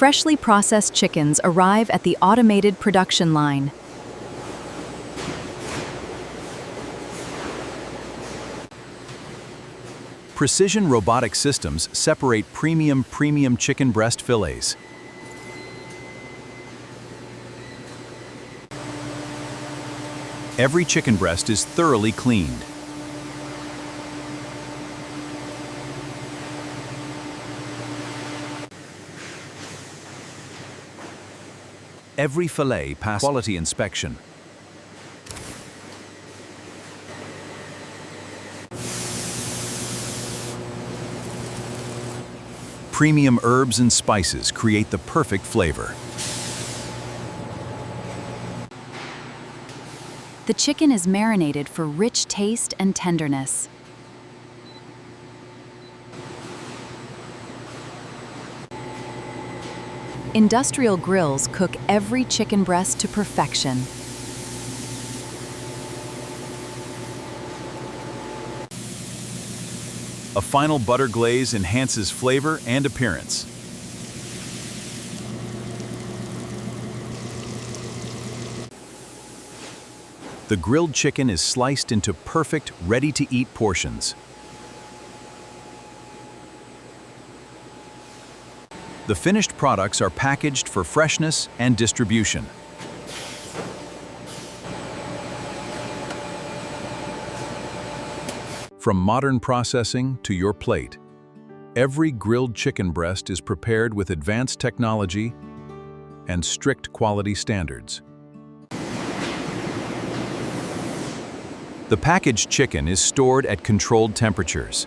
Freshly processed chickens arrive at the automated production line. Precision robotic systems separate premium chicken breast fillets. Every chicken breast is thoroughly cleaned. Every fillet passes quality inspection. Premium herbs and spices create the perfect flavor. The chicken is marinated for rich taste and tenderness. Industrial grills cook every chicken breast to perfection. A final butter glaze enhances flavor and appearance. The grilled chicken is sliced into perfect, ready-to-eat portions. The finished products are packaged for freshness and distribution. From modern processing to your plate, every grilled chicken breast is prepared with advanced technology and strict quality standards. The packaged chicken is stored at controlled temperatures.